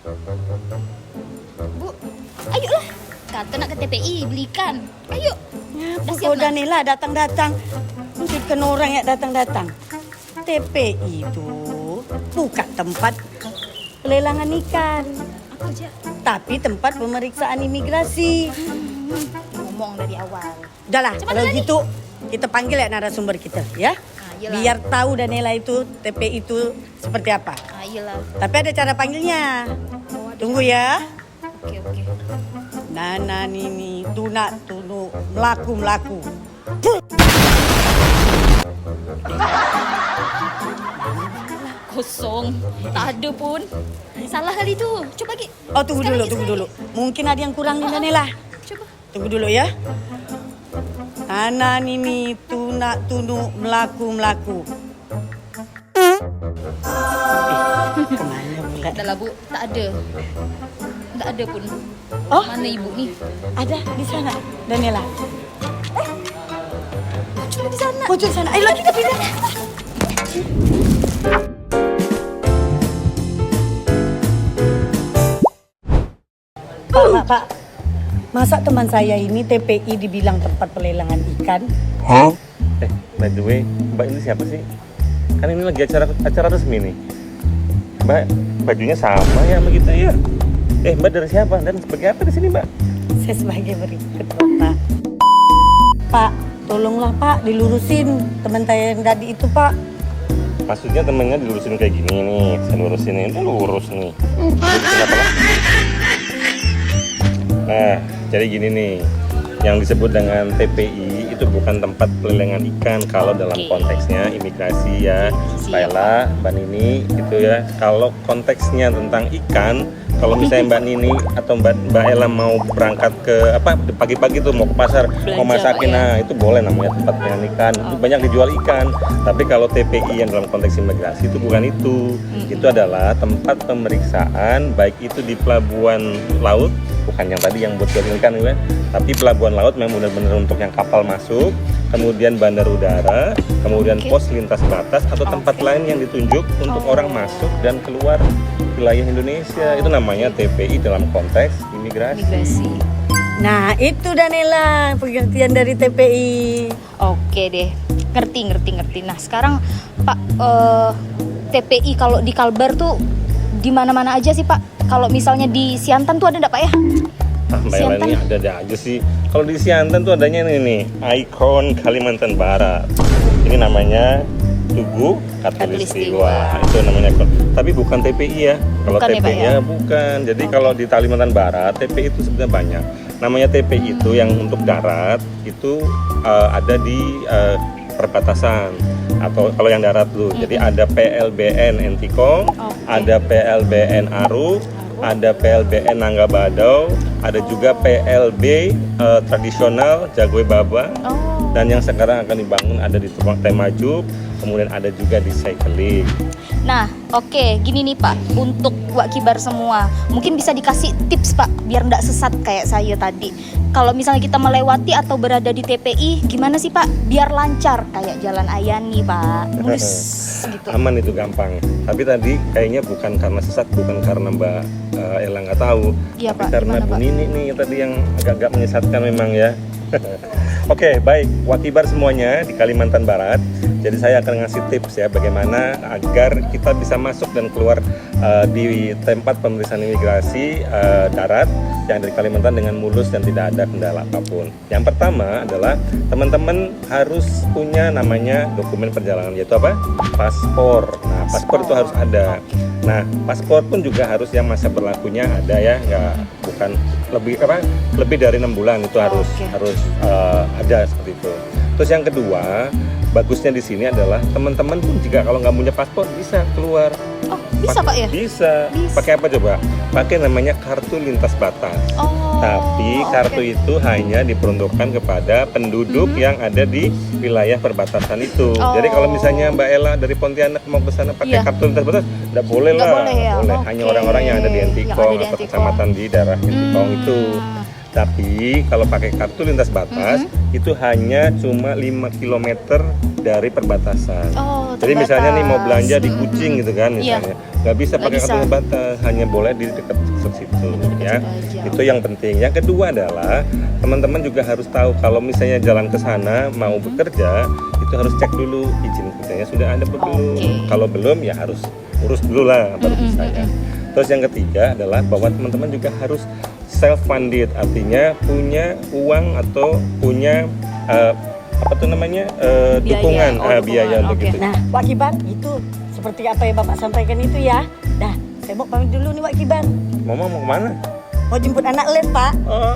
Bu, ayolah. Kata nak ke TPI belikan. Ayo. Dah siap Kau nak? Danila datang-datang. Mungkin orang yang datang-datang. TPI itu bukan tempat pelelangan ikan, Apa je? tapi tempat pemeriksaan imigrasi. Ngomong dari awal. Udahlah, Macam mana kalau ni? gitu kita panggil ya narasumber kita, ya. Yelah. Biar tahu Danila itu TPI itu seperti apa. Yelah. Tapi ada cara panggilnya. Tunggu ya. Okey, okey. Nana nini tuna tunu melaku. Kosong. Tak ada pun. Salah kali tu. Cuba lagi. Oh, tunggu Sekali dulu. lagi. Mungkin ada yang kurang nih Danila. Cuba. Tunggu dulu ya. Nana nini tuna tunu melaku. Kemana pula? Dah lah, Bu. Tak ada. Tak ada pun. Oh, Mana ibu ni? ada di sana Danila. Cuma di sana. Pojok sana. Ayolah kita pindah. Pak. Masa teman saya ini TPI dibilang tempat pelelangan ikan? By the way, Mbak ini siapa sih? Kan ini lagi acara resmi nih. Mbak, bajunya sama ya sama kita ya. Mbak dari siapa dan sebagai apa di sini, Mbak? Saya sebagai berikut, Pak. Pak, tolonglah Pak dilurusin teman saya yang tadi itu, Pak. Maksudnya temennya dilurusin kayak gini nih, saya lurusin ini lurus nih. Lurusin apa lagi? Nah, jadi gini nih, yang disebut dengan TPI itu bukan tempat pelelangan ikan kalau dalam Oke. konteksnya imigrasi ya. Baiklah, Mbak Nini gitu ya. Kalau konteksnya tentang ikan, kalau misalnya Mbak Nini atau Mbak Ella mau berangkat ke pagi-pagi tuh mau ke pasar, mau Belanja, masakin, Pak, ya. nah itu boleh namanya tempat pelelangan ikan. Itu banyak dijual ikan. Tapi kalau TPI yang dalam konteks imigrasi itu bukan itu. Itu adalah tempat pemeriksaan baik itu di pelabuhan laut, bukan yang tadi yang buat jual ikan ya, tapi pelabuhan laut memang benar-benar untuk yang kapal masuk, kemudian bandar udara, kemudian Oke. pos lintas batas atau tempat lain yang ditunjuk untuk orang masuk dan keluar wilayah Indonesia. Itu namanya TPI dalam konteks imigrasi. Migrasi. Nah, itu Danila pengertian dari TPI. Oke deh. Ngerti. Nah, sekarang Pak, TPI kalau di Kalbar tuh di mana-mana aja sih, Pak? Kalau misalnya di Siantan tuh ada enggak, Pak ya? Mbak Ella Siantan. ini ada aja sih. Kalau di Siantan tuh adanya ini nih, ikon Kalimantan Barat. Ini namanya Tugu Katulistiwa. Itu namanya ikon. Tapi bukan TPI ya. Kalau Bukan ya, Pak, TPI-nya bukan. Jadi kalau di Kalimantan Barat, TPI itu sebenarnya banyak. Namanya TPI itu yang untuk darat itu ada di perbatasan atau kalau yang darat dulu. Jadi ada PLBN Entikong, ada PLBN Aru, ada PLBN Nangga Badau, ada juga PLB tradisional Jagwe Baba, dan yang sekarang akan dibangun ada di Temajuk, kemudian ada juga di Saikeling. Nah, oke, gini nih Pak, untuk Wak Kibar semua, mungkin bisa dikasih tips Pak, biar nggak sesat kayak saya tadi. Kalau misalnya kita melewati atau berada di TPI, gimana sih Pak, biar lancar kayak Jalan Ayani Pak, mulus gitu. Aman itu gampang. Tapi tadi kayaknya bukan karena sesat, bukan karena Mbak Ella nggak tahu, Iya, tapi Pak. karena Gimana, Bu Pak? Nini nih tadi yang agak-agak menyesatkan memang ya. Oke, baik. Wakibar semuanya di Kalimantan Barat. Jadi saya akan ngasih tips ya bagaimana agar kita bisa masuk dan keluar di tempat pemeriksaan imigrasi darat yang dari Kalimantan dengan mulus dan tidak ada kendala apapun. Yang pertama adalah teman-teman harus punya namanya dokumen perjalanan, yaitu apa? Paspor. Nah, paspor itu harus ada. Nah, paspor pun juga harus yang masa berlakunya ada ya, bukan lebih dari 6 bulan itu harus ada seperti itu. Terus yang kedua, bagusnya di sini adalah teman-teman pun juga kalau nggak punya paspor bisa keluar. Oh, bisa Pak ya? Bisa. Pakai apa coba? Pakai namanya kartu lintas batas. Oh, Tapi kartu oke. itu hanya diperuntukkan kepada penduduk yang ada di wilayah perbatasan itu. Jadi kalau misalnya Mbak Ella dari Pontianak mau ke sana pakai Iya. kartu lintas batas, nggak boleh Nggak lah. boleh ya? Boleh. Oke. Hanya orang-orang yang ada di Yang Entikong ada di atau Entikong. kecamatan di daerah Entikong itu. Tapi kalau pakai kartu lintas batas itu hanya cuma 5 km dari perbatasan. Oh, Jadi misalnya nih mau belanja di terbatas. Kucing gitu kan Iya. misalnya, nggak bisa Nggak pakai bisa. kartu lintas batas, hanya boleh di dekat situ ya. situ aja. Itu yang penting. Yang kedua adalah teman-teman juga harus tahu kalau misalnya jalan ke sana mau bekerja itu harus cek dulu izin kerjanya sudah ada apa belum. Oke. Kalau belum ya harus urus dulu lah baru bisa ya. Terus yang ketiga adalah bahwa teman-teman juga harus self funded, artinya punya uang atau punya apa tuh namanya dukungan, dukungan, biaya untuk oke. itu. Nah, Wak Kibar, itu seperti apa yang Bapak sampaikan itu ya. Dah, saya mau pamit dulu nih Wak Kibar. Mama mau kemana? Mau jemput anak les, Pak. Oh.